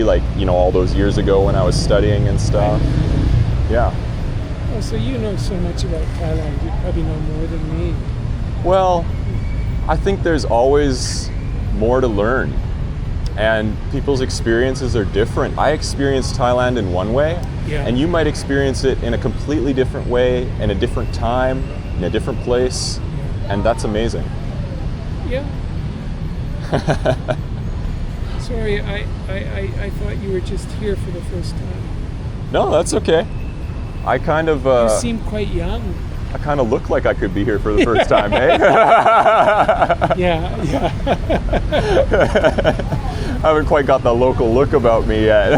like, all those years ago when I was studying and stuff. Yeah. Oh, so you know so much about Thailand. You probably know more than me. Well, I think there's always more to learn. And people's experiences are different. I experienced Thailand in one way, Yeah. and you might experience it in a completely different way, in a different time, in a different place, and that's amazing. Yeah. Sorry, I thought you were just here for the first time. No, that's okay. I kind of You seem quite young. I kind of look like I could be here for the first time, eh? Yeah. I haven't quite got the local look about me yet.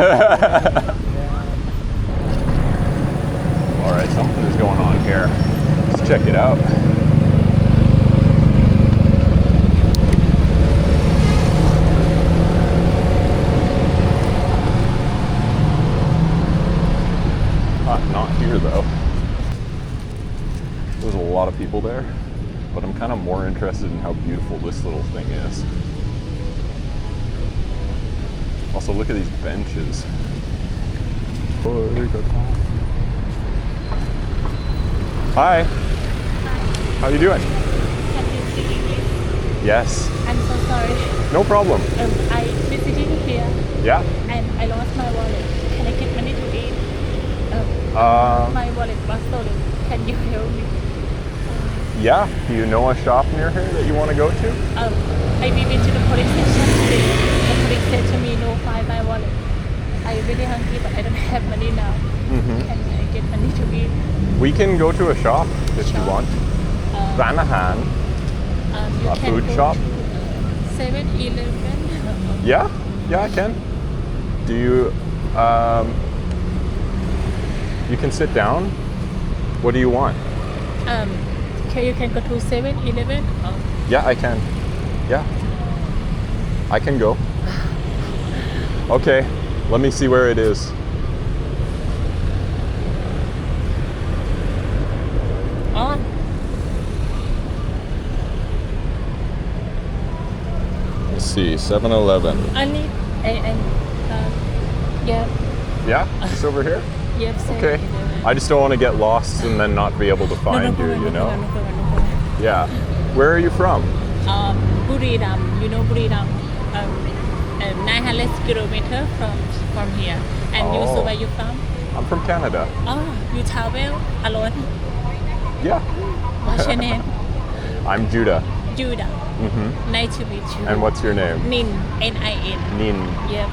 All right, something is going on here. Let's check it out. Not here though. There's a lot of people there, but I'm kind of more interested in how beautiful this little thing is. Also, look at these benches. Hi. How you doing? Can you speak English? Yes. I'm so sorry. No problem. I visited here Yeah. and I lost my wallet. Can I get money to eat? My wallet was stolen. Can you help me? Yeah. Do you know a shop near here that you want to go to? I been to the police station today. The police said to me, no, find my wallet. I'm really hungry, but I don't have money now. Can I get money to eat? We can go to a shop if you Shop. want. ร้านอาหาร You A can food go shop? to 7-Eleven. Yeah, I can. Do you, you can sit down. What do you want? You can go to 7-Eleven. Yeah, I can. Yeah. I can go. Okay, let me see where it is. Oh, Let's see, 7-Eleven. I need, yeah, Yeah, it's over here? yes. Okay. I just don't want to get lost and then not be able to find you, you know? No problem. Yeah. Where are you from? Buriram, you know Buriram, 900 kilometers from here. And you, so Oh. where you from? I'm from Canada. Oh, you travel alone. Yeah. What's your name? I'm Judah. Judah. Nice to meet you. And what's your name? Nin, N-I-N. Nin. Yep.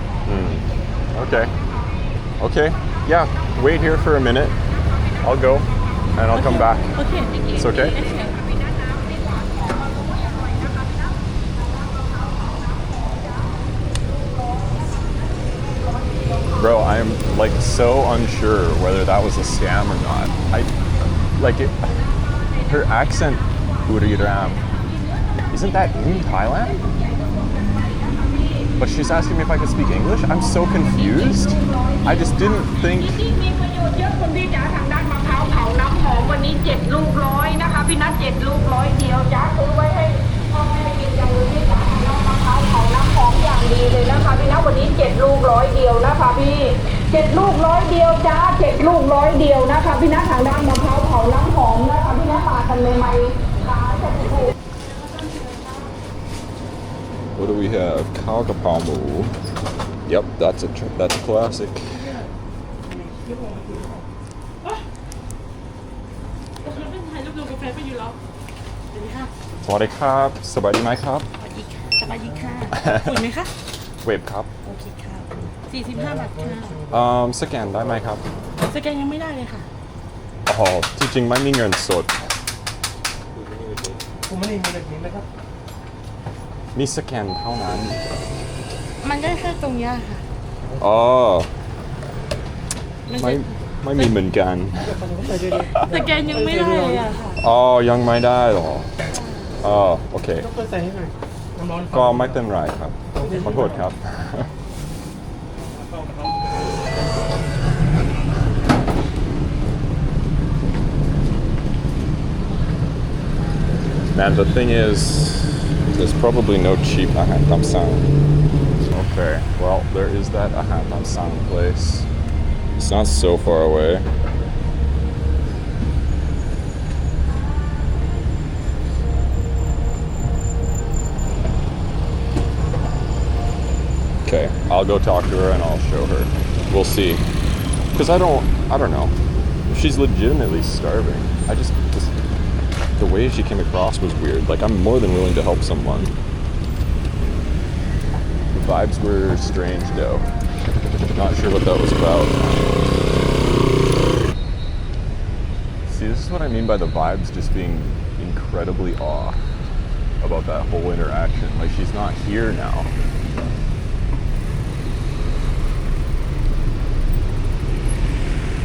Okay. Okay. Yeah. Wait here for a minute. I'll go and I'll come back. Okay, thank you. It's okay? Bro, I'm like so unsure whether that was a scam or not. Her accent, Buriram, isn't that in Thailand? But she's asking me if I could speak English. I'm so confused. I just didn't think. ที่มีประโยชน์เยอะคุณพี่จ๋าทางด้านมะพร้าวเผาน้ำหอมวันนี้7 ลูก100นะคะพี่นัท7 ลูก100เดียวจ้าซื้อไว้ให้พ่อแม่กินกันเลยพี่จ๋าทางด้านมะพร้าวเผาน้ำหอมอย่างดีเลยนะคะพี่นัทวันนี้7 ลูก100เดียวนะคะพี่7 ลูก100เดียวจ้า7 ลูก100เดียวนะคะพี่นัททางด้านมะพร้าวเผาน้ำหอมนะคะพี่นัทมากันเลยไหมขายจะถูก What do we have? Khao Kapao Mu. Yep, that's a classic. ถ่ายรูปลงกาแฟไปอยู่แล้วสวัสดีค่ะ สวัสดีครับสบายดีไหมครับ สวัสดีค่ะสบายดีค่ะคุณไหมคะ เวฟครับ โอเคค่ะ45 บาทค่ะ สแกนได้ไหมครับ สแกนยังไม่ได้เลยค่ะ อ๋อที่จริงไม่มีเงินสด ผมไม่ได้มีแบบนี้ไหมครับ มีสแกนเท่านั้น มันได้แค่ตรงเนี้ยค่ะ อ๋อ มันจะ ไม่มีเหมือนกัน สแกนยังไม่ได้เลยอะค่ะ อ๋อ ยังไม่ได้หรอ อ๋อ โอเค ต้องเปิดใส่ให้หน่อยน้ำร้อน ก็ไม่เป็นไรครับ ขอโทษครับ Man, the thing is, there's probably no cheap ahan tam sang. Okay, well, there is that Ahatansan place. It's not so far away. Okay, I'll go talk to her and I'll show her. We'll see. Because I don't know. She's legitimately starving. Just the way she came across was weird. Like, I'm more than willing to help someone. The vibes were strange though. Not sure what that was about. See, this is what I mean by the vibes just being incredibly off about that whole interaction. Like, she's not here now.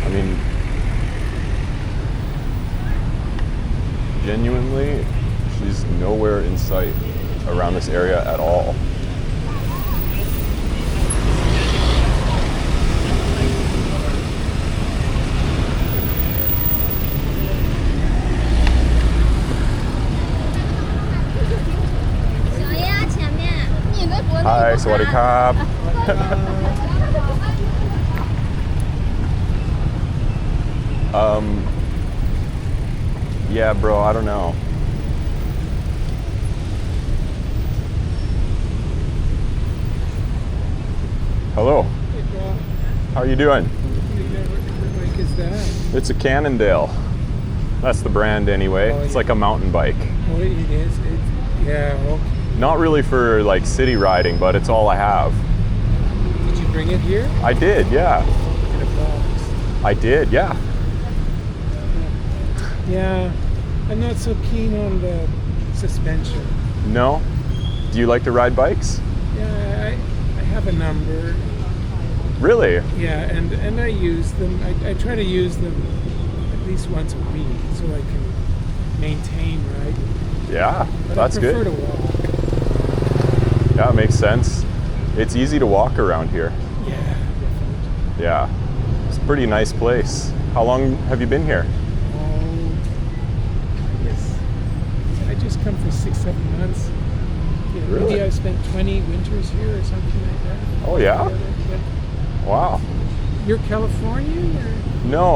I mean, genuinely, she's nowhere in sight around this area at all. Hi, sawadee krap. Yeah, bro, I don't know. Hello. Hey, bro. How you doing? What bike is that? It's a Cannondale. That's the brand anyway. Oh, It's yeah. like a mountain bike. Oh, it is. Yeah. Okay. Not really for like city riding, but it's all I have. Did you bring it here? I did, yeah. In a box. I did, yeah. Yeah. I'm not so keen on the suspension. No? Do you like to ride bikes? Yeah, I have a number. Really? Yeah, and I use them. I try to use them at least once a week so I can maintain, right? Yeah, But that's I prefer good. to walk. Yeah, it makes sense. It's easy to walk around here. Yeah, definitely. Yeah. It's a pretty nice place. How long have you been here? Oh, I guess I just come for 6-7 months. You know, Really? Maybe I've spent 20 winters here or something like that. Oh, yeah? But Wow. you're Californian or? No,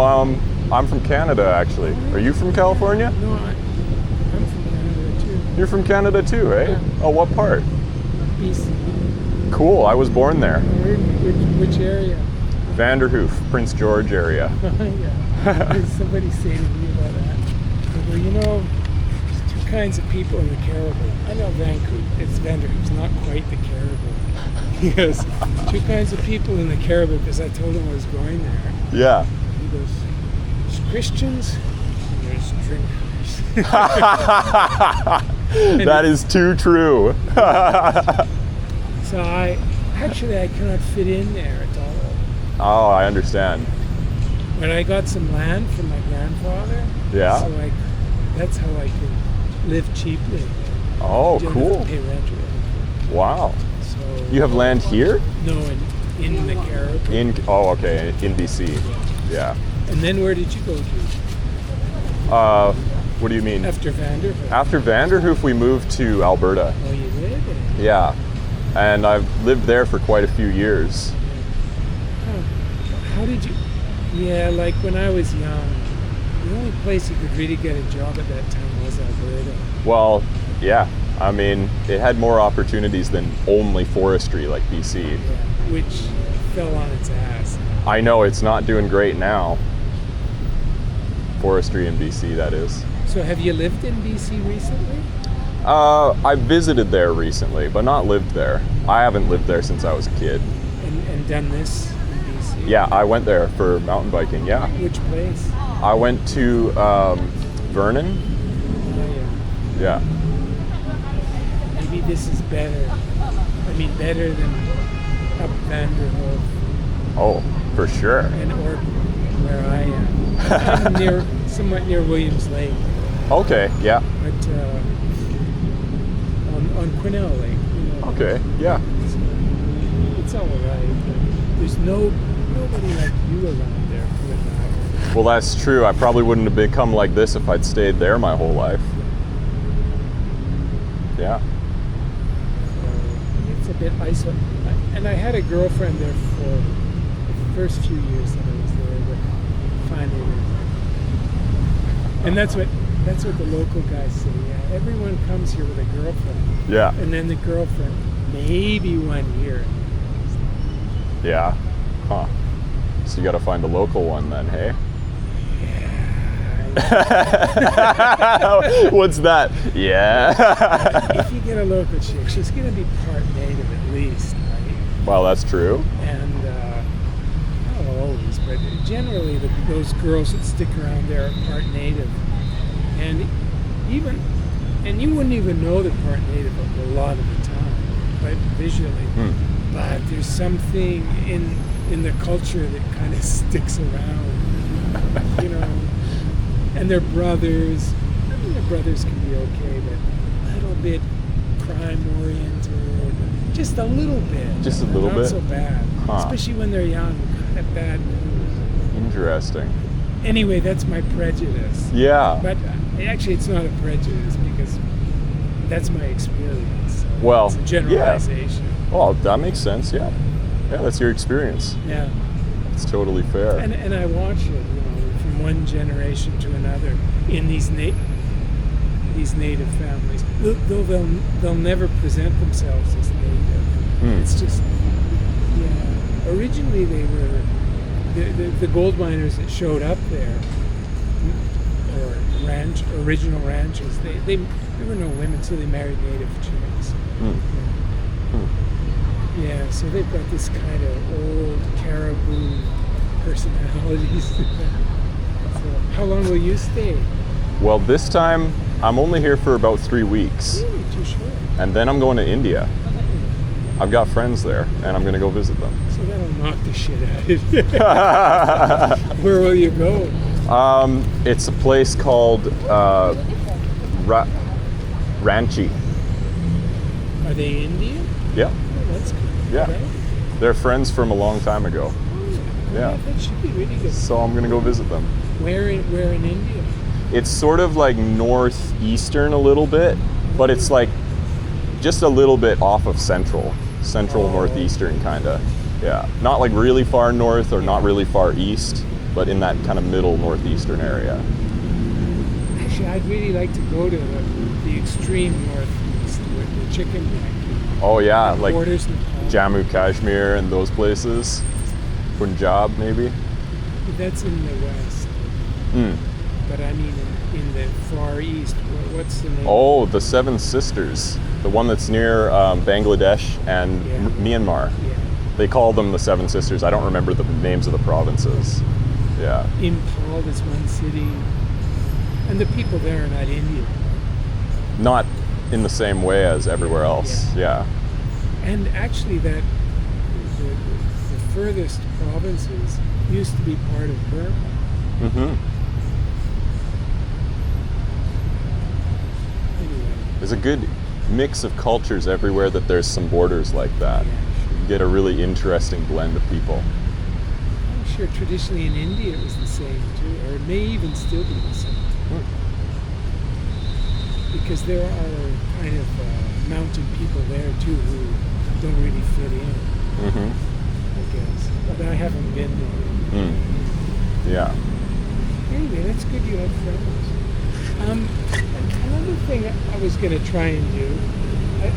I'm from Canada actually. Are you from California? No, I'm from Canada too. You're from Canada too, right? Yeah. Oh, what part? BC. Cool, I was born there. Or in which area? Vanderhoof, Prince George area. Yeah. Did somebody say to me about that? They go, you know, there's two kinds of people in the Caribou. I know Vancouver, it's Vanderhoof's not quite the Caribou. He goes, two kinds of people in the Caribou, because I told him I was going there. Yeah. He goes, there's Christians and there's drinkers. That is too true. So I cannot fit in there at all. Oh, I understand. But I got some land from my grandfather. Yeah. So that's how I could live cheaply. Oh, You don't cool. have to pay rent or anything. Wow. So You have land here? No, in the Caribou. Okay, in BC. Yeah. And then where did you go to What do you mean? after Vanderbilt? After Vanderhoof, we moved to Alberta. Oh, you did? Yeah. And I've lived there for quite a few years. How did you? Yeah, like when I was young, the only place you could really get a job at that time was Alberta. Well, yeah. I mean, it had more opportunities than only forestry like BC. Yeah, which fell on its ass. I know it's not doing great now. Forestry in BC, that is. So have you lived in BC recently? I visited there recently, but not lived there. I haven't lived there since I was a kid. And done this in BC? Yeah, I went there for mountain biking, yeah. Which place? I went to Vernon. Oh, yeah. Yeah. Maybe this is better. I mean, better than up Vanderhoof Oh, for sure. and or where I am. I'm somewhat near Williams Lake, Okay, yeah. but on Quesnel Lake. You know, Okay, yeah. it's all right. But there's nobody like you around there for that. Well, that's true. I probably wouldn't have become like this if I'd stayed there my whole life. Yeah. It's a bit isolated. and I had a girlfriend there for the first few years that I was there, but finally, and that's what the local guys say. Yeah, everyone comes here with a girlfriend, Yeah. and then the girlfriend maybe 1 year. Yeah. Huh. So you got to find a local one then, hey? What's that? Yeah. If you get a local chick, she's gonna be part native at least, right? Well, that's true. And not always, but generally those girls that stick around there are part native, and you wouldn't even know they're part native a lot of the time, but visually. But there's something in the culture that kind of sticks around, you know. And their brothers. I mean, their brothers can be okay, but a little bit crime oriented, just a little bit. Just a little Not bit? so bad, Huh. especially when they're young. Kind of bad news. Interesting. Anyway, that's my prejudice. Yeah. But actually, it's not a prejudice because that's my experience. So Well, it's a generalization. Well, that makes sense. Yeah. Yeah, that's your experience. Yeah. It's totally fair. And I watch it, you know, from one generation to another in these native families. Though they'll never present themselves as native. It's just, yeah. Originally, they were the gold miners that showed up there, or original ranchers. There were no women, so they married native chicks. Yeah, so they've got this kind of old caribou personalities. So, how long will you stay? Well, this time I'm only here for about 3 weeks, Really, too short. and then I'm going to India. I've got friends there, and I'm going to go visit them. So that'll knock the shit out of you. Where will you go? It's a place called Ranchi. Are they Indian? Yeah, Oh, that's good. yeah. Right? They're friends from a long time ago. Yeah. That should be really good. So I'm going to go visit them. Where in India? It's sort of like northeastern a little bit, but it's like just a little bit off of central northeastern kind of. Yeah, not like really far north or not really far east, but in that kind of middle northeastern area. Actually, I'd really like to go to the extreme northeast with the chicken country. Oh yeah, like Borders Nepal. Jammu Kashmir and those places. Punjab maybe. That's in the west. But I mean in the far east. What's the name? Oh, the Seven Sisters, the one that's near Bangladesh and Yeah. Myanmar. Yeah. They call them the Seven Sisters. I don't remember the names of the provinces. Yeah. Impal is one city. And the people there are not Indian. Not in the same way as everywhere else. Yeah. And actually the furthest provinces used to be part of Burma. Mm-hmm. Anyway, There's a good mix of cultures everywhere that there's some borders like that. yeah, sure. You get a really interesting blend of people. I'm sure traditionally in India it was the same too, or it may even still be the same. Because there are kind of mountain people there too who don't really fit in, Mm-hmm. I guess. But I haven't been there. Yeah. Anyway, that's good you have friends. Another thing I was going to try and do,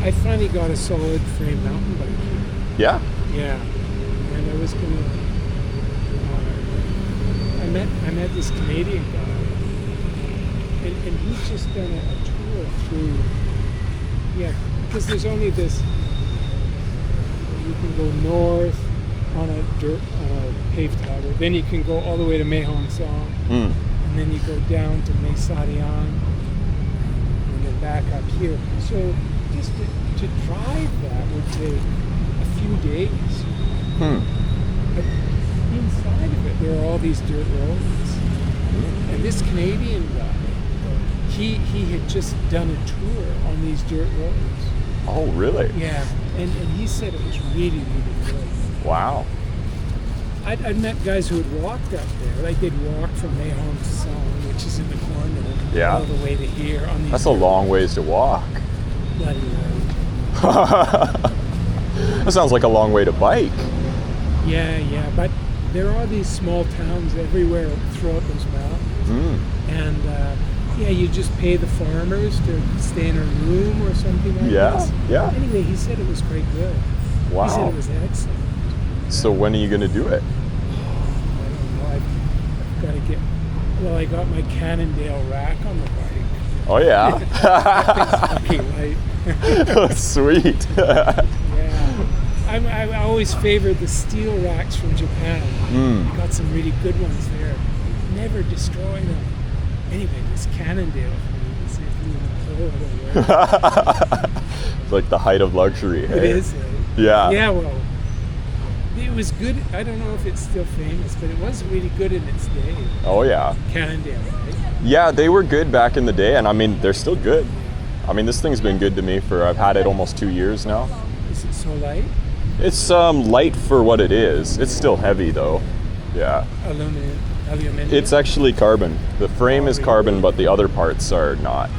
I finally got a solid frame mountain bike here. Yeah? Yeah, and I was going to. I met this Canadian guy, and he's just done a tour through. Yeah, because there's only this. You can go north on a paved highway, then you can go all the way to Mae Hong Son, and then you go down to Mae Sariang, and then back up here. So just to drive that would take a few days. But inside of it, there are all these dirt roads. And this Canadian guy, he had just done a tour on these dirt roads. Oh, really? Yeah, and he said it was really, really good. Wow. I'd met guys who had walked up there, like they'd walk from Mae Hong Son, which is in the corner, Yeah. all the way to here on these That's a long ways to walk. bloody roads. That sounds like a long way to bike. Yeah, but there are these small towns everywhere throughout those mountains. Mm. And yeah, you just pay the farmers to stay in a room or something like Yeah, this. yeah. Anyway, he said it was quite good. Wow. He said it was excellent. So when are you going to do it? I don't know. I've got to get. Well, I got my Cannondale rack on the bike. Oh, yeah. It's fucking light. Sweet. Yeah. I always favored the steel racks from Japan. Mm. Got some really good ones there. Never destroy them. Anyway, this Cannondale for me is even cool. It's like the height of luxury. It Hey? is. Yeah. Yeah, well, it was good. I don't know if it's still famous, but it was really good in its day. Oh, yeah. Cannondale, right? Yeah, they were good back in the day, and I mean, they're still good. I mean, this thing's been good to me I've had it almost 2 years now. Is it so light? It's light for what it is. It's still heavy though. Yeah. Aluminum? It's actually carbon. The frame is carbon, but the other parts are not.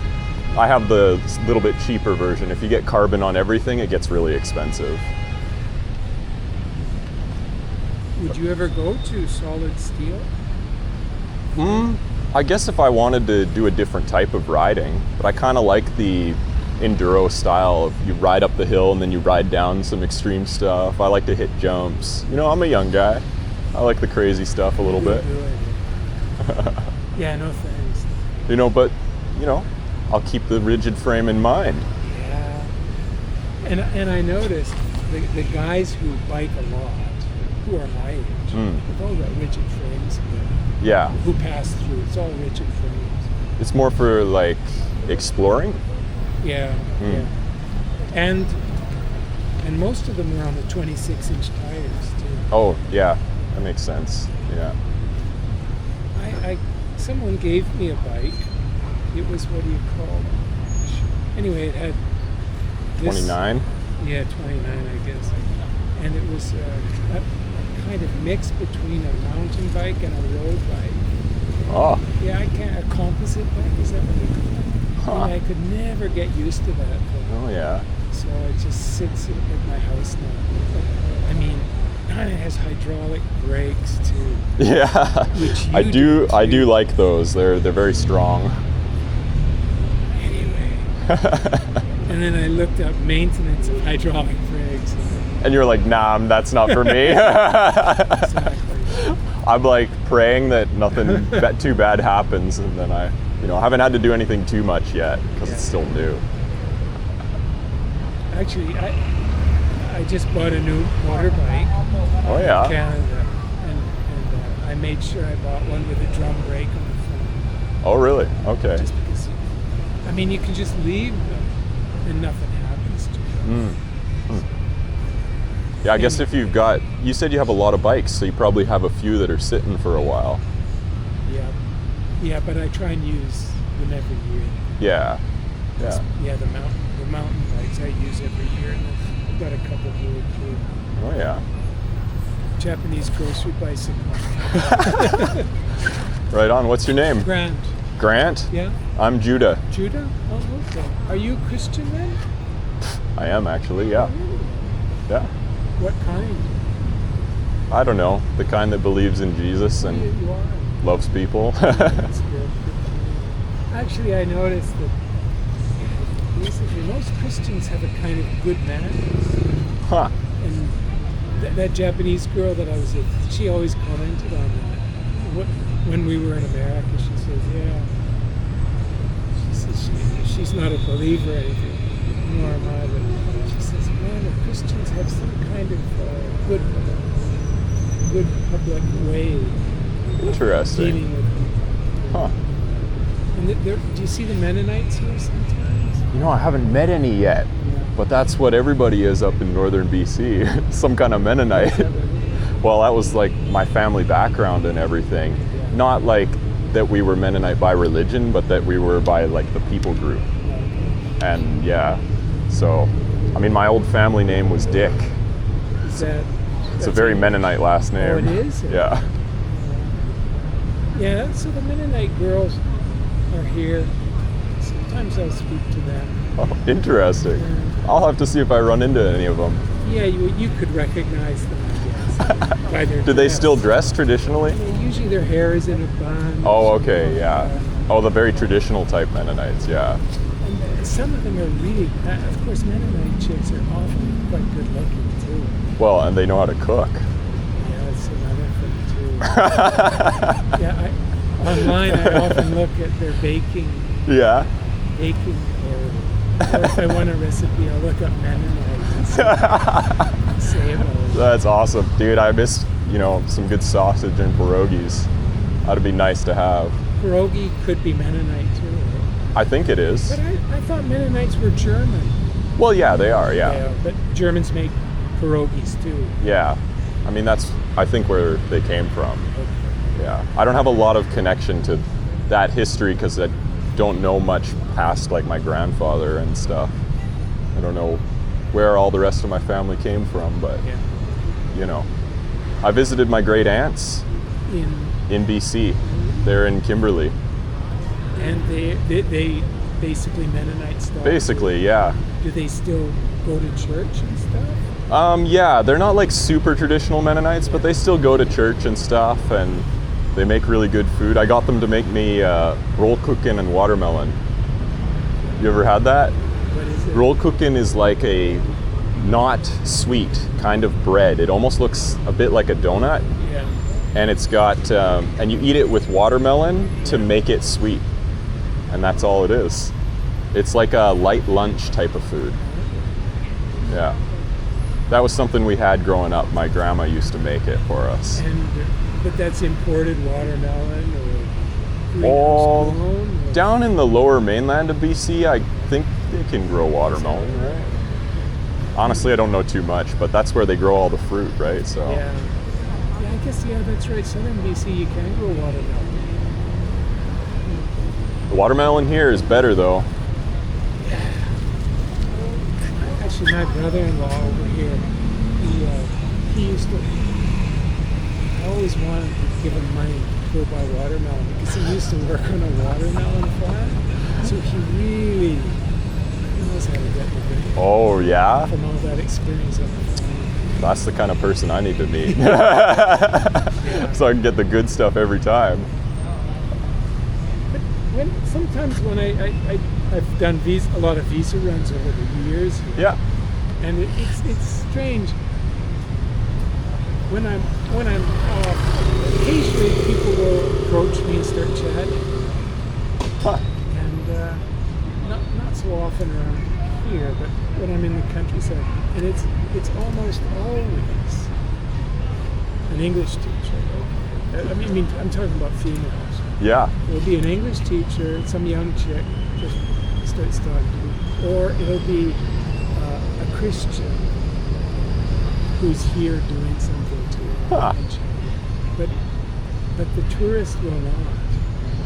I have the little bit cheaper version. If you get carbon on everything, it gets really expensive. Would you ever go to solid steel? I guess if I wanted to do a different type of riding, but I kind of like the enduro style of you ride up the hill and then you ride down some extreme stuff. I like to hit jumps. You know, I'm a young guy. I like the crazy stuff a little bit. Yeah, no thanks. You know, but, you know, I'll keep the rigid frame in mind. Yeah. And I noticed the guys who bike a lot, who are my age, they've all got rigid frames. Yeah. Who pass through, it's all rigid frames. It's more for like exploring. Yeah, yeah. And most of them are on the 26-inch tires too. Oh, yeah. That makes sense. Yeah. Someone gave me a bike. It was, what do you call it? Anyway, it had this, 29. Yeah, 29, I guess. And it was a kind of mix between a mountain bike and a road bike. Oh. Yeah, a composite bike, is that what they call it? Huh. And I could never get used to that though. Oh, yeah. So it just sits at my house now. I mean, and it has hydraulic brakes too. Yeah. Which I you do too. like those. They're very strong. Anyway. And then I looked up maintenance of hydraulic brakes. And you're like, nah, that's not for me. Exactly. I'm like praying that nothing too bad happens, and then I haven't had to do anything too much yet because it's still new. Actually, I just bought a new motorbike Oh, in yeah. Canada, and I made sure I bought one with a drum brake on the front. Oh, really? Okay. Just because, I mean, you can just leave them and nothing happens to them. Yeah, I guess if you said you have a lot of bikes, so you probably have a few that are sitting for a while. Yeah, but I try and use them every year. Yeah. Yeah. Yeah, the mountain bikes I use every year, and I've got a couple here too. Oh, yeah. Japanese grocery bicycle. Right on. What's your name? Grant. Grant? Yeah. I'm Judah. Judah? Oh, okay. Are you a Christian then? I am actually, yeah. Yeah. What kind? I don't know. The kind that believes in Jesus and You are. loves people. That's good. Actually, I noticed that basically most Christians have a kind of good manners. Huh. And that Japanese girl that I was with, she always commented on that. When we were in America, she says, yeah. She says she's not a believer or anything, nor am I, but she says, man, the Christians have some kind of good public way of Interesting. dealing with people. Huh. And do you see the Mennonites here sometimes? You know, I haven't met any yet, Yeah. but that's what everybody is up in northern BC. Some kind of Mennonite. Is that what it is? Well, that was like my family background and everything. Yeah. Not like that we were Mennonite by religion, but that we were by like the people group. And yeah, so, I mean, my old family name was Dick. Is that, It's a very Mennonite last name. Oh, it is? Yeah. Yeah, so the Mennonite girls are here. Sometimes I'll speak to them. Oh, interesting. I'll have to see if I run into any of them. Yeah, you could recognize them, I guess, by their Do they dress. still dress traditionally? Usually their hair is in a bun. Oh, okay, yeah. Oh, the very traditional type Mennonites, yeah. And some of them are really, of course, Mennonite chicks are often quite good looking too. Well, and they know how to cook. Yeah, that's another thing too. Yeah, online I often look at their baking Yeah. area. Or if I want a recipe, I'll look up Mennonite and say about it. That's awesome. Dude, I miss, some good sausage and pierogies. That'd be nice to have. Pierogi could be Mennonite too, right? I think it is. But I thought Mennonites were German. Well, yeah, they are, yeah. But Germans make pierogies too. Yeah. I mean, that's, I think, where they came from. Yeah. I don't have a lot of connection to that history because I don't know much past, like, my grandfather and stuff. I don't know where all the rest of my family came from, but, Yeah. I visited my great aunts in BC. They're in Kimberley. And they basically Mennonite style. Basically, yeah. Do they still go to church and stuff? Yeah, they're not like super traditional Mennonites, but they still go to church and stuff, and they make really good food. I got them to make me roll cooking and watermelon. You ever had that? What is it? Roll cooking is like a not sweet kind of bread. It almost looks a bit like a donut, Yeah. and it's got, and you eat it with watermelon to make it sweet. And that's all it is. It's like a light lunch type of food. Yeah. That was something we had growing up. My grandma used to make it for us. But that's imported watermelon or Oh, grown, or- down in the lower mainland of BC, I think they can grow watermelon, right? Honestly, I don't know too much, but that's where they grow all the fruit, right? So Yeah. Yeah, I guess, that's right. Southern BC, you can grow watermelon. the watermelon here is better though. Actually, my brother-in-law over here, he used to, I always wanted to give him money to go buy watermelon because he used to work on a watermelon farm. So he really knows how to get the drink Oh yeah? from all that experience on the farm. That's the kind of person I need to meet. So I can get the good stuff every time. But sometimes when I've done a lot of visa runs over the years, Yeah. and it's strange. When I'm off, occasionally people will approach me and start chatting, Huh. and not so often around here, but when I'm in the countryside, and it's almost always an English teacher. I mean, I'm talking about females. Yeah. It'll be an English teacher, some young chick just starts talking to me, or it'll be a Christian who's here doing something too. Huh. But the tourist will not.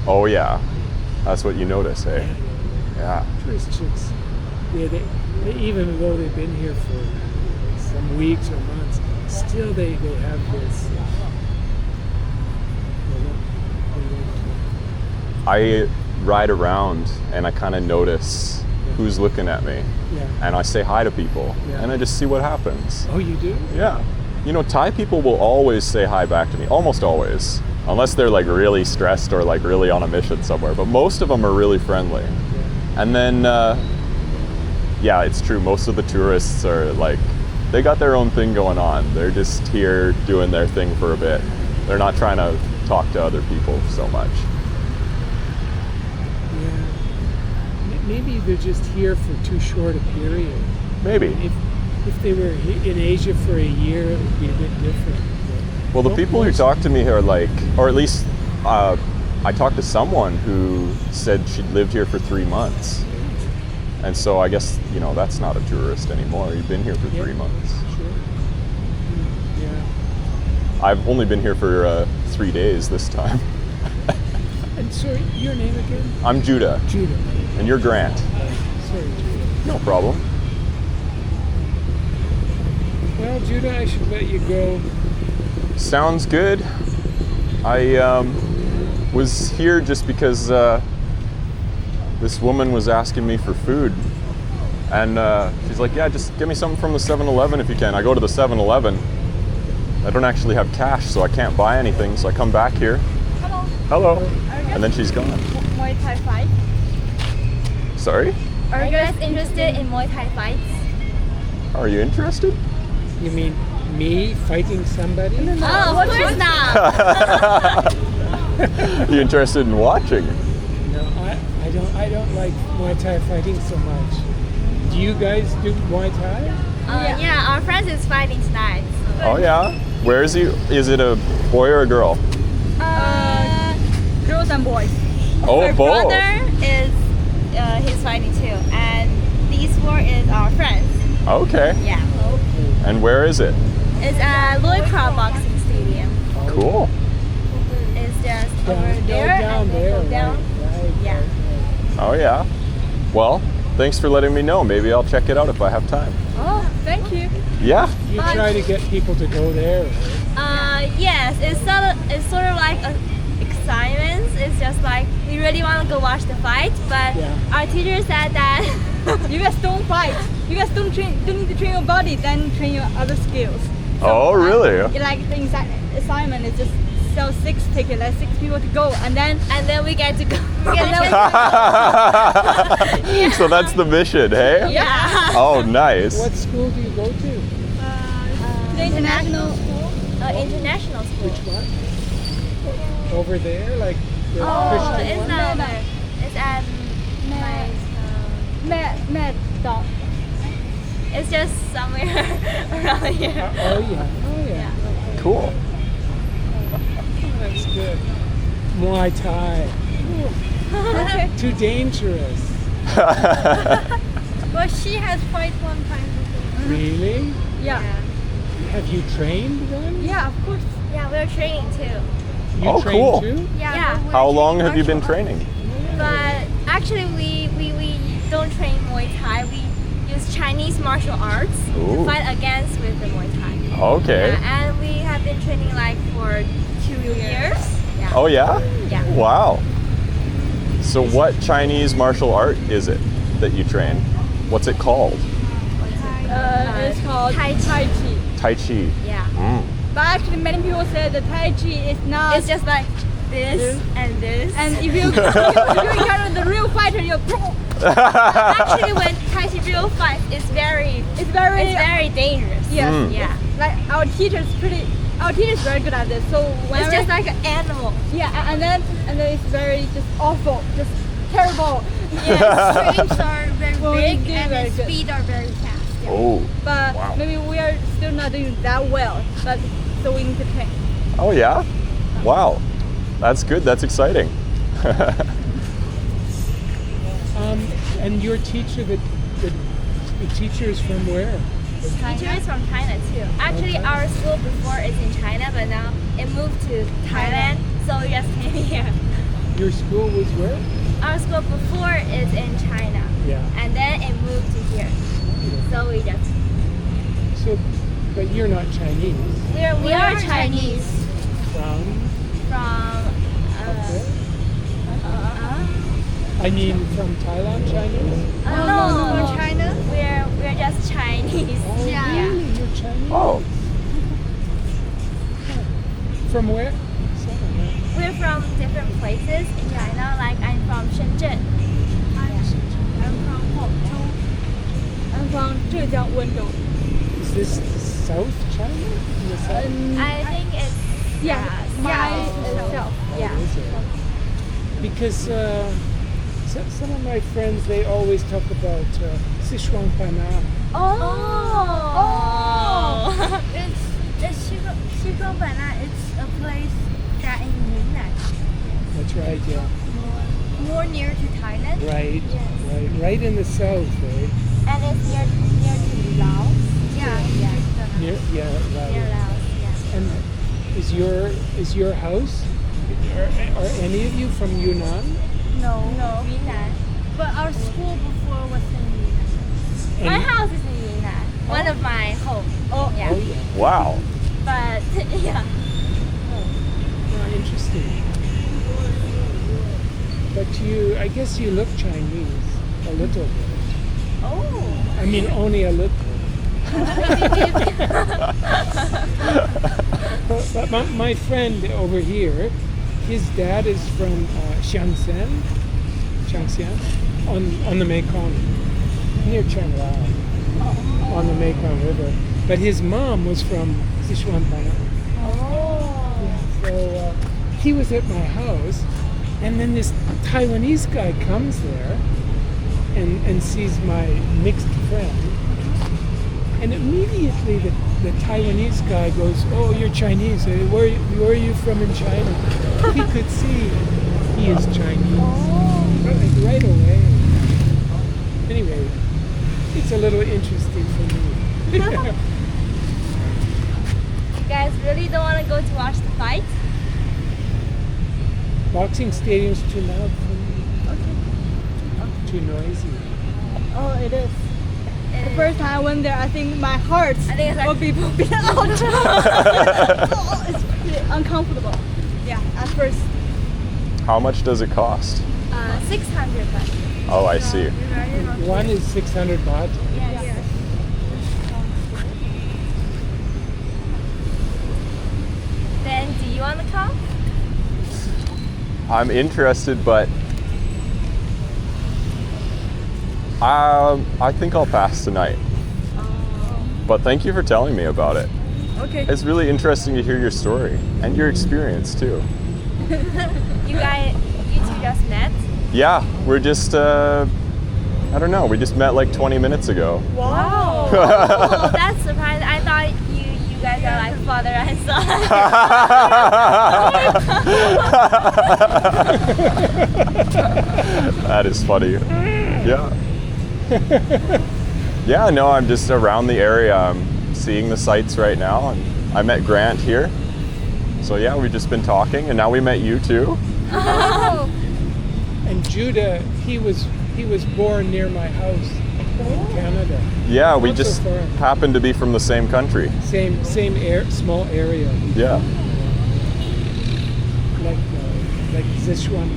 Oh yeah. That's what you notice, eh? Yeah. Tourist chicks, they even though they've been here for some weeks or months, still they have this. I ride around and I kind of notice who's looking at me, Yeah. and I say hi to people, Yeah. and I just see what happens. Oh, you do? Yeah. Thai people will always say hi back to me, almost always, unless they're like really stressed or like really on a mission somewhere, but most of them are really friendly. Yeah. And then, yeah, it's true, most of the tourists are like, they got their own thing going on. They're just here doing their thing for a bit. They're not trying to talk to other people so much. Yeah. Maybe they're just here for too short a period. Maybe. If they were in Asia for a year, it would be a bit different. Well, the people who talk to me are like, or at least I talked to someone who said she'd lived here for 3 months. And so I guess, that's not a tourist anymore. You've been here for 3 months. Sure. Yeah. I've only been here for 3 days this time. And sorry, your name again? I'm Judah, Judah. and you're Grant. Sorry, Judah. No problem. Well, Judah, I should let you go. Sounds good. I was here just because this woman was asking me for food. And she's like, yeah, just get me something from the 7-Eleven if you can. I go to the 7-Eleven. I don't actually have cash, so I can't buy anything. So I come back here. Hello. Hello. And then she's gone. Muay Thai fight. Sorry? Are you guys interested in Muay Thai fights? Are you interested? You mean me fighting somebody? Oh, of course not. You interested in watching? No, I don't like Muay Thai fighting so much. Do you guys do Muay Thai? Yeah, our friend is fighting tonight. Oh yeah. Where is he? Is it a boy or a girl? Girls and boys. Oh, Her both. brother is he's fighting too, and these four is our friends. Okay. Yeah. And where is it? It's a Lloyd Crow Boxing Stadium. Cool. It's just over Down there and then there. go down. Right, Yeah. Oh yeah. Well, thanks for letting me know. Maybe I'll check it out if I have time. Oh, thank you. Yeah. You try to get people to go there. Right? Yes, it's sort of like a excitement. It's just like we really want to go watch the fight, but Yeah. our teacher said that you guys don't fight. You guys don't need to train your body, then train your other skills. Oh really? Like the exact assignment is just sell 6 tickets, like 6 people to go, and then we get to go. So that's the mission, hey? Yeah. Oh, nice. What school do you go to? The international school. International school. Which one? Over there, like the Oh, Christian it's one? not. It's at my It's just somewhere around here. Oh yeah. Cool. That's good. Muay Thai. Too dangerous. Well, she has fight one time before. Really? Yeah. Have you trained then? Yeah, of course. Yeah, we're training too. You Oh, train cool. too? Yeah. How long have you been training? But actually, we don't train Muay Thai. We use Chinese martial arts Ooh. to fight against with the Muay Thai. Okay. Yeah, and we have been training like for 2 years. Yeah. Oh yeah? Yeah. Wow. So what Chinese martial art is it that you train? What's it called? It's called Tai Chi. Tai Chi. Yeah. Mm. But actually, many people say the Tai Chi is not. It's just like this and this. And if you encounter the real fighter, you're pro. Actually, when Tai Chi real fight, it's very dangerous. Yes. Mm. Yeah. Like our teacher's very good at this. So it's just like an animal. Yeah, and then it's very just awful, just terrible. Yeah, strengths are very big and the speed are very fast. Yeah. Oh. But Wow. maybe we are still not doing that well. But so we need to train. Oh yeah? Wow. That's good. That's exciting. And your teacher, the teacher is from where? Teacher is from China too. Actually, our school before is in China, but now it moved to Thailand. So we just came here. Your school was where? Our school before is in China, Yeah. and then it moved to here. So we just So, but you're not Chinese. we are Chinese From? from I mean, from Thailand, Chinese? no, from China. We're just Chinese. Oh, really? You're Chinese? Oh. From where? We're from different places in China. Like I'm from Shenzhen. I'm from Guangzhou. I'm from Zhejiang, Wenzhou. Is this South China? In the south? I think it's itself. Yeah. Is it? Because some of my friends, they always talk about Sichuan Pana. Oh. It's Xiguangbanna. It's a place that in Yunnan, That's right, yeah. more near to Thailand. Right, right in the south, right? And it's near to Laos. Yeah. Near, yeah, right. Near Laos. Yeah. And is your house? Are any of you from Yunnan? No. Yunnan. But our school before was in Yunnan. My Any- house is in Yunnan. One of my home. Oh, Yeah. yeah. Wow. But yeah. Oh, interesting. But I guess you look Chinese a little bit. Oh. I mean, only a little. But my friend over here, his dad is from Xiangxian, on the Mekong, near Changlao, on the Mekong River. But his mom was from Sichuan. So he was at my house, and then this Taiwanese guy comes there and sees my mixed friend. And immediately the Taiwanese guy goes, "Oh, you're Chinese. Where are you from in China?" He could see he is Chinese right away. Anyway, it's a little interesting for me. You guys really don't want to go to watch the fight? Boxing stadium's too loud for me. Too noisy. Oh, it is. The first time I went there, I think my heart will be pumping out. Oh, it's pretty uncomfortable. Yeah, at first. How much does it cost? 600 baht. Oh, I see. One is 600 baht. Yes. Then, do you want to come? I'm interested, but I think I'll pass tonight. But thank you for telling me about it. Okay. It's really interesting to hear your story and your experience too. You two just met? Yeah, we're just, I don't know, we just met like 20 minutes ago. Wow. Oh, that's surprising. I thought you guys are like father and son. That is funny. Yeah. Yeah, no, I'm just around the area. I'm seeing the sights right now, and I met Grant here. So yeah, we've just been talking, and now we met you too. Oh. And Judah, he was born near my house in Canada. Yeah, we Not so just far. happen to be from the same country. Same small area. Yeah. Like Sichuan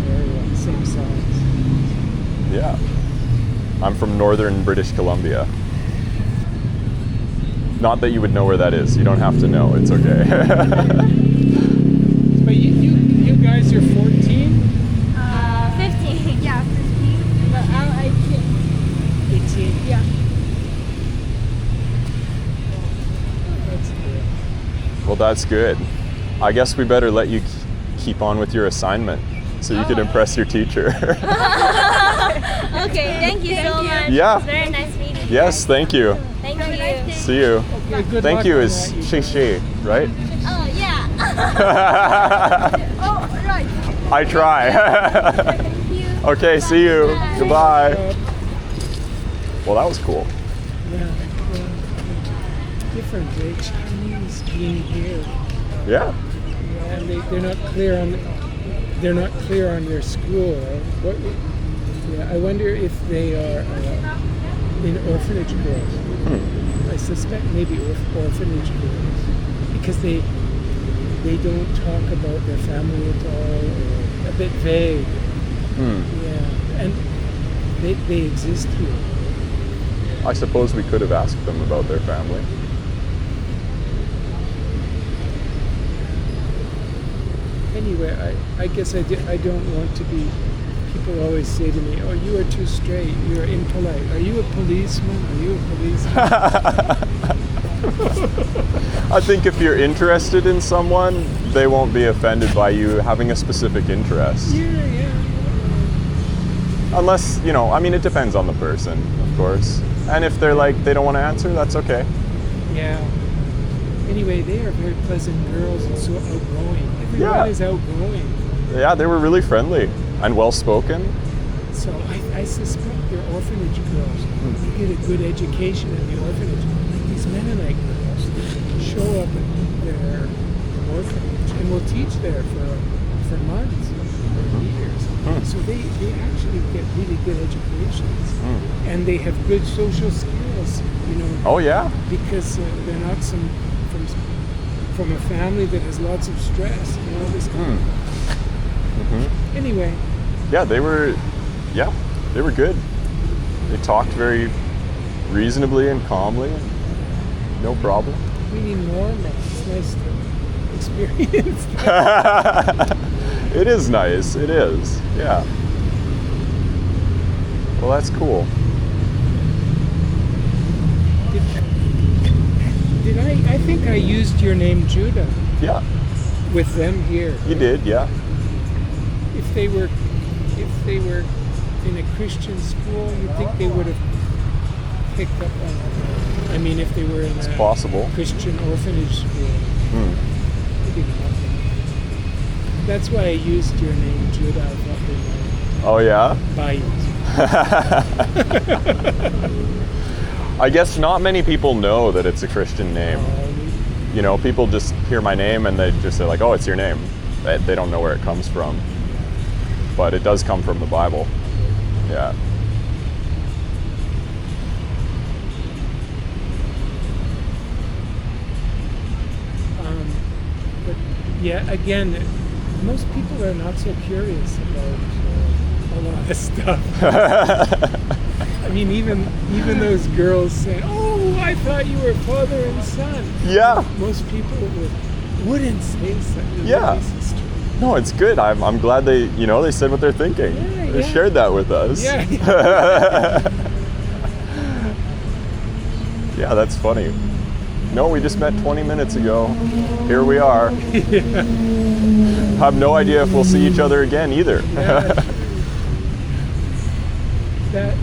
area, same size. Yeah. I'm from northern British Columbia. Not that you would know where that is. You don't have to know. It's okay. But you guys are 14? 15. Yeah, 15. But I'm 18. 18? Yeah. That's good. Well, that's good. I guess we better let you keep on with your assignment so you can impress your teacher. Okay, thank you so much. Yeah. It's very nice meeting you. Yes, thank you. Thank you. See you. Okay, good Thank luck you on is that, you Xie Xie, right? Oh, yeah. Oh, right. I try. Thank you. Okay, see you. Bye. Goodbye. guys. Well, that was cool. Yeah. Different, right? Chinese being here. Yeah. And they're not clear on their school. What? Yeah, I wonder if they are in orphanage girls. I suspect maybe orphanage girls because they don't talk about their family at all, or a bit vague. Yeah, and they exist here. I suppose we could have asked them about their family. Anyway, I guess I don't want to be. People always say to me, "Oh, you are too straight. You are impolite. Are you a policeman? Are you a policeman?" I think if you're interested in someone, they won't be offended by you having a specific interest. Yeah. Unless, I mean, it depends on the person, of course. And if they're like, they don't want to answer, that's okay. Yeah. Anyway, they are very pleasant girls and so outgoing. Everyone Yeah. is outgoing. Yeah, they were really friendly and well-spoken. So I suspect they're orphanage girls. They get a good education in the orphanage. Like these Mennonite girls show up at their orphanage and will teach there for months or years. So they actually get really good educations. And they have good social skills, Oh, yeah. because they're not from a family that has lots of stress and all this kind of. Anyway, Yeah, they were good. They talked very reasonably and calmly. No problem. We need more, man. It's nice to experience that. It is nice. It is. Yeah. Well, that's cool. Did I think I used your name Judah Yeah. with them here. You did. Yeah. If they were in a Christian school, you'd think they would have picked up on it. I mean, if they were in It's a possible. Christian orphanage school, maybe not. That's why I used your name Judah. I thought they might Oh yeah. buy it. I guess not many people know that it's a Christian name. You know, people just hear my name and they just say like, "Oh, it's your name." They don't know where it comes from, but it does come from the Bible. Yeah. But yeah, again, most people are not so curious about a lot of stuff. I mean, even those girls saying, "Oh, I thought you were father and son." Yeah. Most people wouldn't say such. Yeah. This is true. No, it's good. I'm glad they said what they're thinking. Yeah, They yeah. shared that with us. Yeah. Yeah, that's funny. No, we just met 20 minutes ago. Here we are. Have no idea if we'll see each other again either. that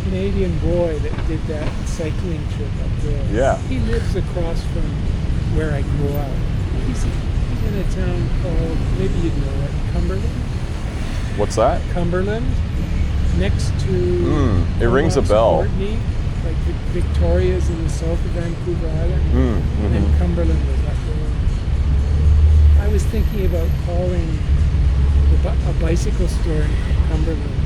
Canadian boy that did that cycling trip up there. Yeah. He lives across from where I grew up. He's in a town called, maybe you'd know it, Cumberland. What's that? Cumberland, next to. It rings a Moss bell. Courtney, like Victoria's in the south of Vancouver Island, and then Cumberland was up there. I was thinking about calling a bicycle store in Cumberland.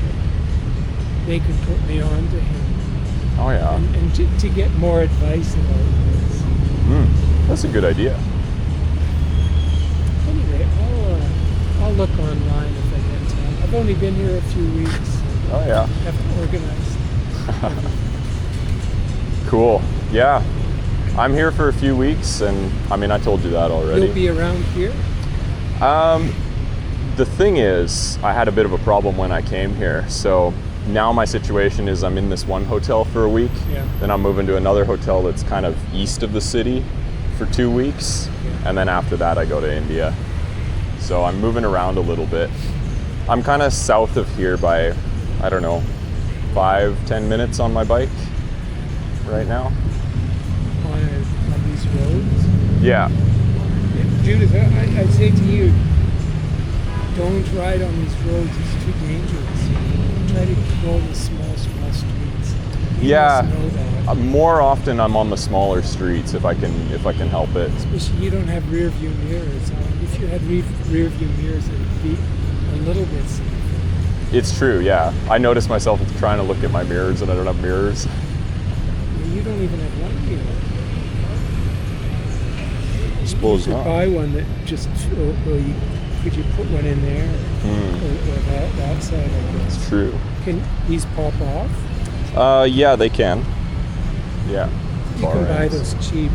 They could put me on to him, Oh yeah. and to get more advice about this. That's a good idea. Anyway, I'll look online if I get time. I've only been here a few weeks. Oh yeah. Haven't organized. Cool. Yeah. I'm here for a few weeks, and I mean, I told you that already. You'll be around here? The thing is, I had a bit of a problem when I came here. So now my situation is I'm in this one hotel for a week. Yeah. Then I'm moving to another hotel that's kind of east of the city for 2 weeks. Yeah. And then after that, I go to India. So I'm moving around a little bit. I'm kind of south of here by, I don't know, 5-10 minutes on my bike right now. On these roads? Yeah. Judith, I say to you, don't ride on these roads. It's too dangerous. Try to go the small streets. You Yeah. must know that. More often I'm on the smaller streets if I can help it. Especially you don't have rear view mirrors. If you had rear view mirrors, it would be a little bit safer. It's true, yeah. I notice myself trying to look at my mirrors and I don't have mirrors. You don't even have one mirror. I suppose You could buy one that just, could you put one in there? Or that side, I guess. It's true. Can these pop off? Yeah, they can. Yeah. You can buy Ends. those cheap,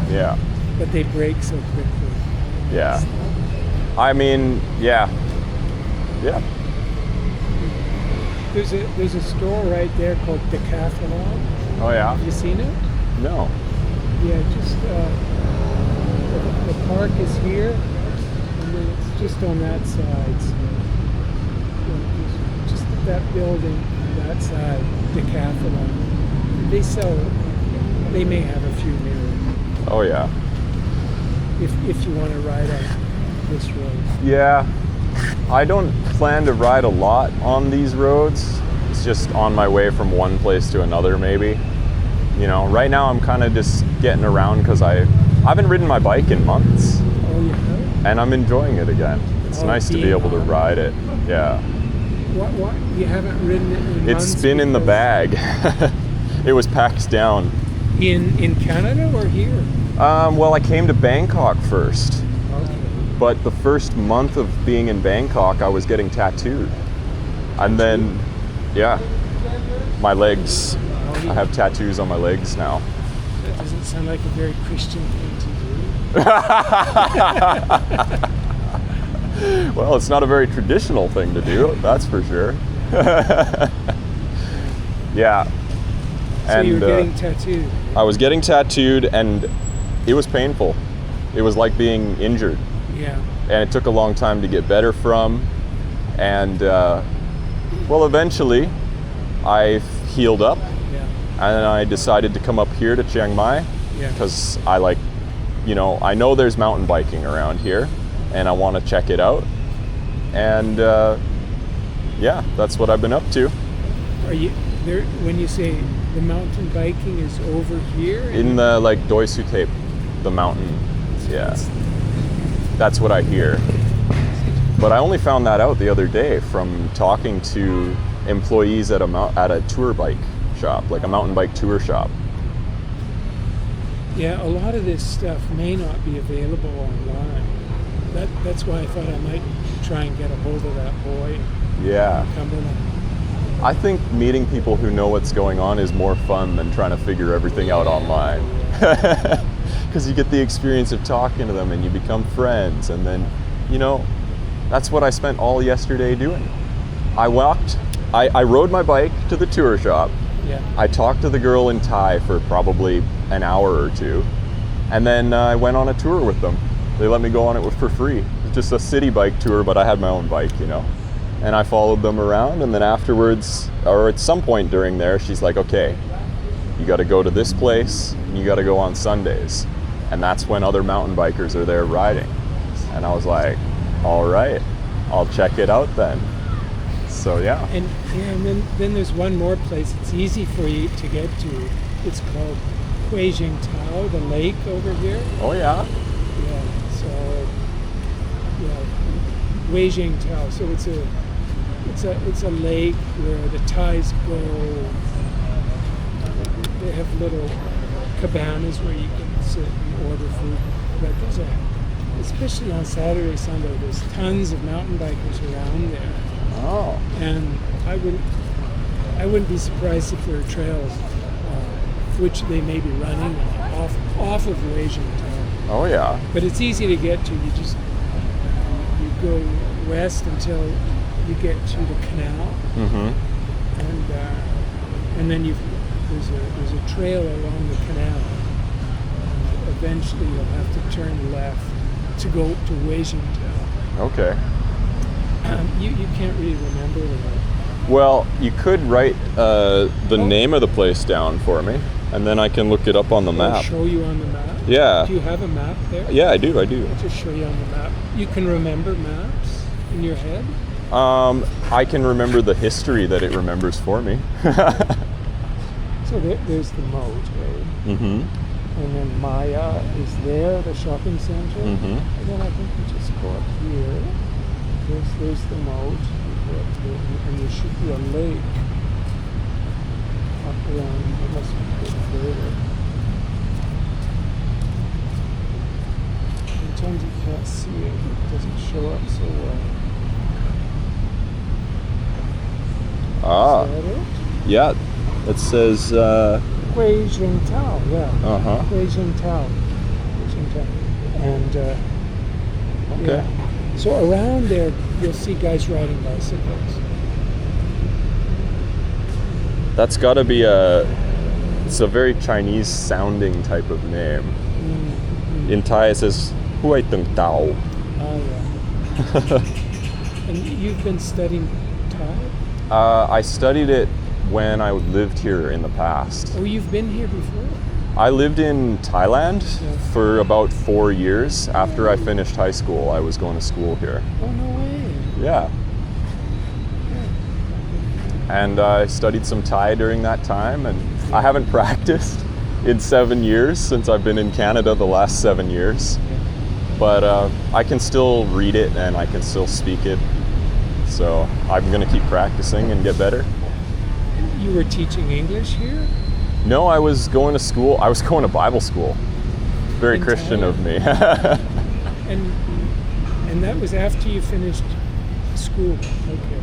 Yeah. but they break so quickly. Yeah. I mean, yeah. Yeah. There's a store right there called Decathlon. Oh yeah. Have you seen it? No. Yeah, just the park is here, and then it's just on that side. So, just that building on that side, Decathlon. They may have a few mirrors Oh yeah. if you want to ride on this road. Yeah. I don't plan to ride a lot on these roads. It's just on my way from one place to another, maybe. You know, right now I'm kind of just getting around because I haven't ridden my bike in months, Oh, you have? and I'm enjoying it again. It's Oh, nice to be being able to on. ride it. Yeah. What? You haven't ridden it in It's months been in the because- bag. It was packed down. In Canada or here? Well, I came to Bangkok first. Okay. But the first month of being in Bangkok, I was getting tattooed. And then, yeah. my legs. Oh, I have tattoos on my legs now. That doesn't sound like a very Christian thing to do. Well, it's not a very traditional thing to do, that's for sure. Yeah. So you were getting tattooed. I was getting tattooed, and it was painful. It was like being injured, Yeah. and it took a long time to get better from. And well, eventually, I healed up, Yeah. and I decided to come up here to Chiang Mai Yeah. because I like, I know there's mountain biking around here, and I want to check it out. And yeah, that's what I've been up to. Are you there when you say the mountain biking is over here? In the Doi Suthep, the mountain. Yeah. That's what I hear. But I only found that out the other day from talking to employees at a tour bike shop, like a mountain bike tour shop. Yeah, a lot of this stuff may not be available online. That's why I thought I might try and get a hold of that boy Yeah. in Cumberland. I think meeting people who know what's going on is more fun than trying to figure everything out online. Because you get the experience of talking to them and you become friends, and then, that's what I spent all yesterday doing. I rode my bike to the tour shop. Yeah. I talked to the girl in Thai for probably an hour or two, and then I went on a tour with them. They let me go on it for free. It's just a city bike tour, but I had my own bike, And I followed them around, and then afterwards, or at some point during there, she's like, okay, you got to go to this place, and you got to go on Sundays. And that's when other mountain bikers are there riding. And I was like, all right, I'll check it out then. So yeah. And then there's one more place it's easy for you to get to. It's called Hui Jing Tao, the lake over here. Oh yeah. Yeah. So Hui Jing Tao. So it's a lake where the Thais go. They have little cabanas where you can sit and order food. But especially on Saturday, Sunday, there's tons of mountain bikers around there. Oh. And I wouldn't be surprised if there are trails which they may be running off of Hui Jing Tao. Oh yeah. But it's easy to get to. You go west until you get to the canal, Mm-hmm. and then there's a trail along the canal. And eventually, you'll have to turn left to go to Hui Jing Tao. Okay. You can't really remember that. Well, you could write the name of the place down for me, and then I can look it up on the I'll map. show you on the map. Yeah. Do you have a map there? Yeah, I do. I'll just show you on the map. You can remember maps in your head? I can remember the history that it remembers for me. So there's the moat, right? Mm-hmm. And then Maya is there, the shopping center. Mm-hmm. And then I think we just go up here. There's the moat. You go up there, and there should be a lake up around. It must be a bit further. Sometimes you can't see it. It doesn't show up so well. Ah. Is that it? Yeah. It says. Hui Jing Tao, yeah. Uh-huh. Hui Jing Tao. Hui Jing Tao. And Okay. yeah. So around there, you'll see guys riding bicycles. That's got to be it's a very Chinese sounding type of name. Mm-hmm. In Thai it says Hui Tung Tao. Oh, yeah. And you've been studying Thai? I studied it when I lived here in the past. Oh, you've been here before? I lived in Thailand Yeah. for about 4 years. After I finished high school, I was going to school here. Oh, no way. Yeah. And I studied some Thai during that time, and I haven't practiced in 7 years since I've been in Canada the last 7 years. But I can still read it and I can still speak it. So I'm going to keep practicing and get better. You were teaching English here? No, I was going to school. I was going to Bible school. Very In Christian Thailand? of me. And that was after you finished school. Okay.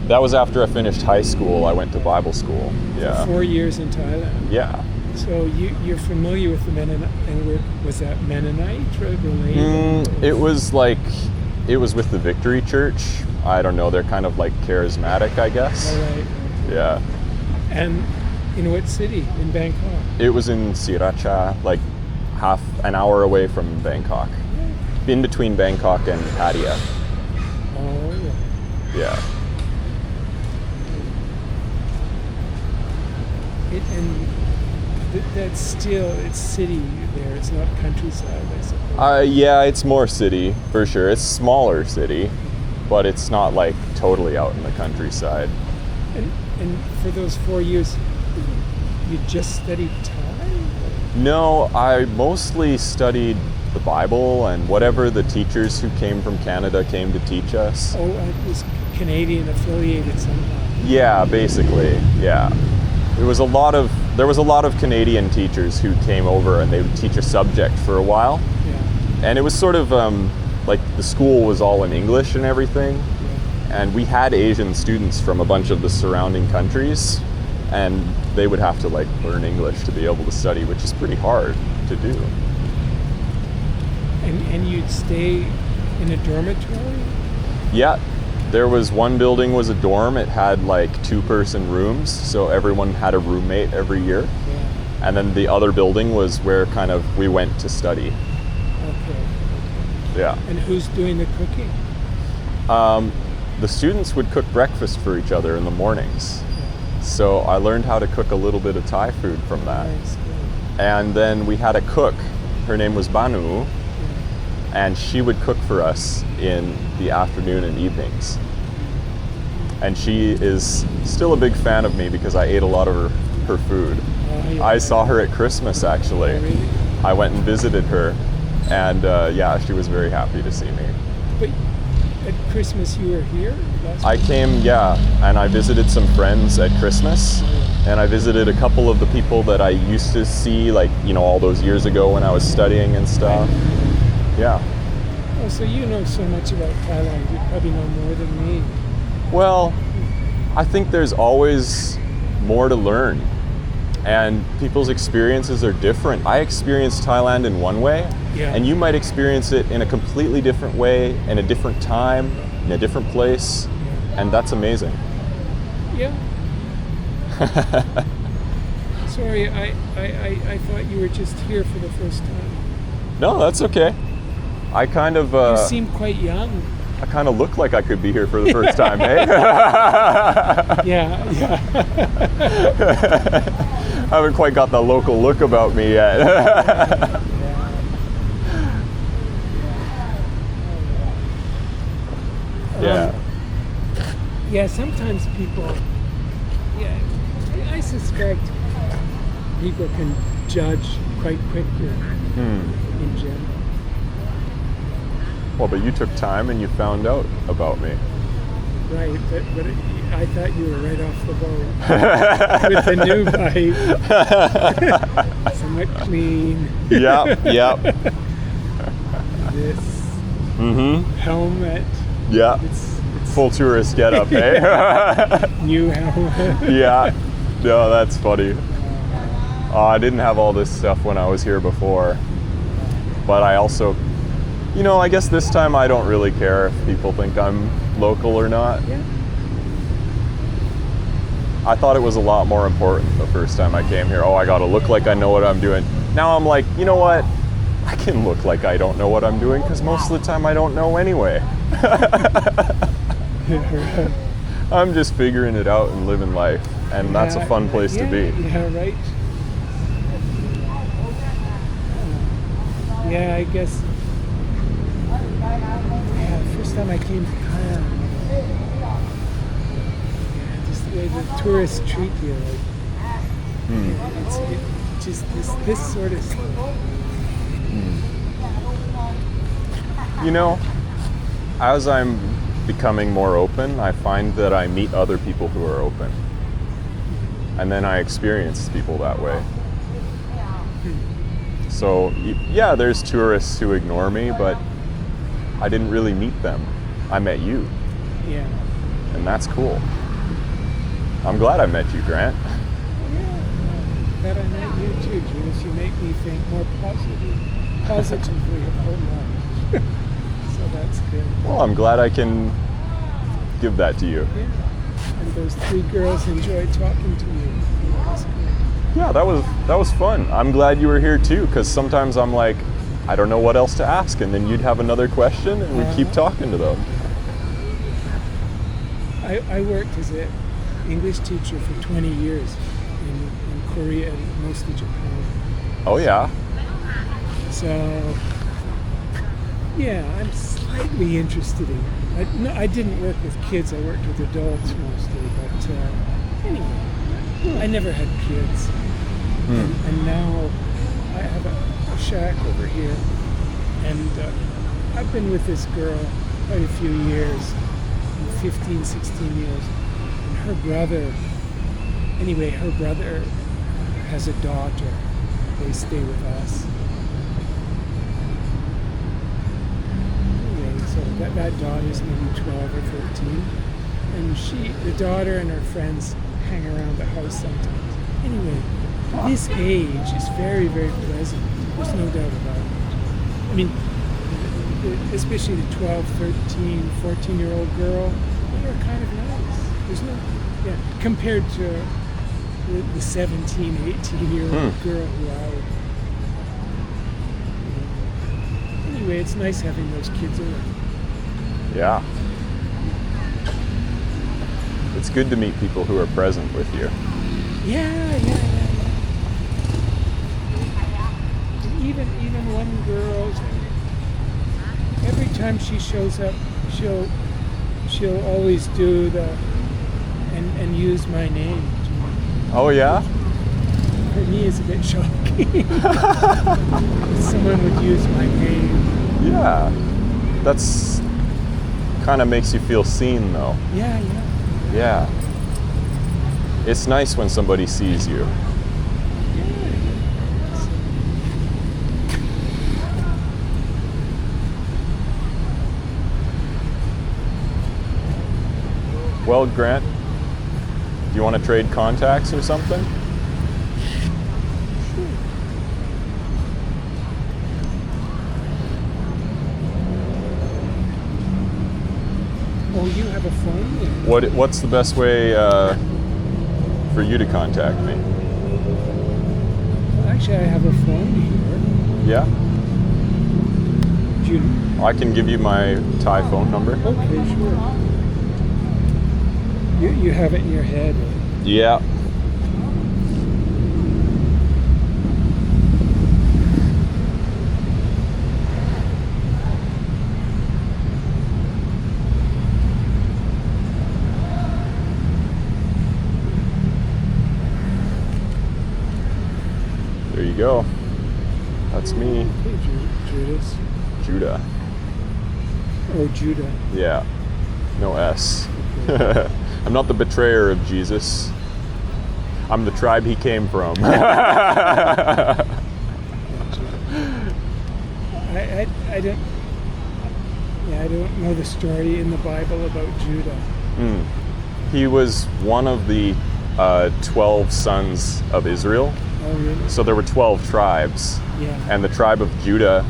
That was after I finished high school. I went to Bible school. Yeah. 4 years in Thailand. Yeah. So you're familiar with the Mennonite, and was that Mennonite related? It was with the Victory Church. I don't know. They're kind of like charismatic, I guess. All right. Yeah. And in what city? In Bangkok? It was in Sriracha, like half an hour away from Bangkok. In between Bangkok and Pattaya. Oh, yeah. Yeah. That's still, it's city there. It's not countryside, I suppose. Yeah, it's more city, for sure. It's smaller city, but it's not like totally out in the countryside. And for those 4 years, you just studied Thai? No, I mostly studied the Bible and whatever the teachers who came from Canada came to teach us. Oh, it was Canadian affiliated somehow. Yeah, basically, yeah. There was a lot of Canadian teachers who came over and they would teach a subject for a while. Yeah. And it was sort of like the school was all in English and everything. Yeah. And we had Asian students from a bunch of the surrounding countries, and they would have to like learn English to be able to study, which is pretty hard to do. And you'd stay in a dormitory? Yeah, there was one building was a dorm. It had like 2-person rooms, so everyone had a roommate every year. Yeah. And then the other building was where kind of we went to study. Okay. Yeah. And who's doing the cooking? The students would cook breakfast for each other in the mornings. So I learned how to cook a little bit of Thai food from that. Nice, good. And then we had a cook. Her name was Banu, and she would cook for us in the afternoon and evenings. And she is still a big fan of me because I ate a lot of her food. Oh, yeah. I saw her at Christmas, actually. Oh, really? I went and visited her, and yeah, she was very happy to see me. But at Christmas you were here? I came, yeah, and I visited some friends at Christmas, and I visited a couple of the people that I used to see, like, you know, all those years ago when I was studying and stuff. Yeah. Oh, so you know so much about Thailand. You probably know more than me. Well, I think there's always more to learn, and people's experiences are different. I experienced Thailand in one way, Yeah. and you might experience it in a completely different way, in a different time, in a different place, and that's amazing. Yeah. Sorry, I thought you were just here for the first time. No, that's okay. I kind of You seem quite young. I kind of look like I could be here for the first time, eh? Yeah. I haven't quite got the local look about me yet. Yeah. Yeah, sometimes people, yeah, I suspect people can judge quite quickly in general. Well, but you took time and you found out about me. Right, but I thought you were right off the boat with the new bike. Somewhat clean. Yep. This helmet. Yeah. It's Full tourist getup, eh? new helmet. Yeah. No, that's funny. I didn't have all this stuff when I was here before. But I also, you know, I guess this time I don't really care if people think I'm local or not. Yeah. I thought it was a lot more important the first time I came here. Oh, I gotta look like I know what I'm doing. Now I'm like, you know what? I can look like I don't know what I'm doing because most of the time I don't know anyway. I'm just figuring it out and living life, and that's a fun place to be. Yeah, right. Yeah, I guess. Yeah, first time I came to Thailand. Yeah, just the way the tourists treat you. Like, it's just this sort of stuff. You know, as I'm becoming more open, I find that I meet other people who are open. And then I experience people that way. So, yeah, there's tourists who ignore me, but I didn't really meet them. I met you. Yeah. and that's cool. I'm glad I met you, Grant. That I met you too, Judas. You make me think more positively about life. So that's good. Well, I'm glad I can give that to you. Yeah. And those 3 girls enjoyed talking to you. That's good. Yeah, that was fun. I'm glad you were here too, because sometimes I'm like, I don't know what else to ask, and then you'd have another question, and we'd keep talking to them. I worked as an English teacher for 20 years in Korea and mostly Japan. Oh yeah. So, yeah, I'm slightly interested in it. I didn't work with kids, I worked with adults mostly, but anyway, I never had kids. And now I have a shack over here, and I've been with this girl quite a few years, 15, 16 years, and her brother has a daughter. They stay with us. Anyway, so that daughter's maybe 12 or 13, and the daughter and her friends hang around the house sometimes. Anyway, this age is very, very pleasant. There's no doubt about it. I mean, especially the 12, 13, 14-year-old girl, they are kind of nice. There's no, compared to the 17, 18-year-old girl who Anyway, it's nice having those kids around. Yeah. It's good to meet people who are present with you. Yeah. Even one girl, every time she shows up, she'll always do and use my name. Oh yeah? For me, it's a bit shocking. Someone would use my name. Yeah. That's kind of makes you feel seen though. Yeah. Yeah. It's nice when somebody sees you. Well, Grant, do you want to trade contacts or something? Oh, you have a phone? Yeah. What's the best way for you to contact me? Well, actually, I have a phone here. Yeah? Do you? I can give you my Thai phone number. Okay, sure. You have it in your head. Yeah. There you go. That's me. Hey, Judas. Judah. Oh, Judah. Yeah. No S. I'm not the betrayer of Jesus. I'm the tribe he came from. I don't. Yeah, I don't know the story in the Bible about Judah. He was one of the 12 sons of Israel. Oh, really? So there were 12 tribes. Yeah. And the tribe of Judah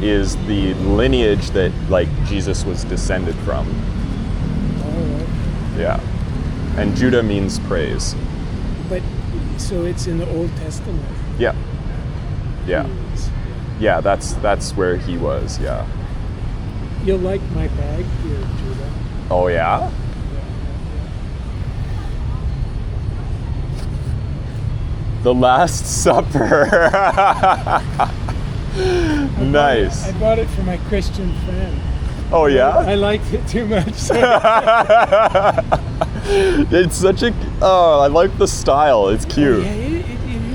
is the lineage that like Jesus was descended from. All right. Yeah. And Judah means praise. But so it's in the Old Testament. Yeah. Yeah. Yes. Yeah, that's where he was, yeah. You'll like my bag here, Judah. Oh yeah? The Last Supper. Nice. I bought it for my Christian friend. Oh yeah? I liked it too much. So It's such a I like the style. It's cute. yeah, it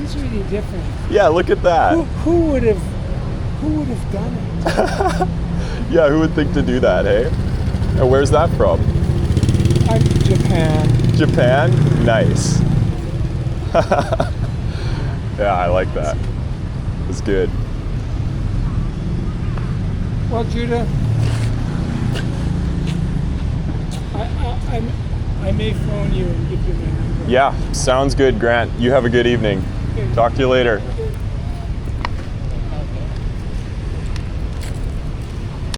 is really different. Yeah, look at that. Who would have done it? Yeah, who would think to do that, hey? And where's that from? Japan. Japan? Nice. Yeah, I like that. It's good. Well, Judah, I may phone you and give you my number. Yeah, sounds good, Grant. You have a good evening. Okay. Talk to you later.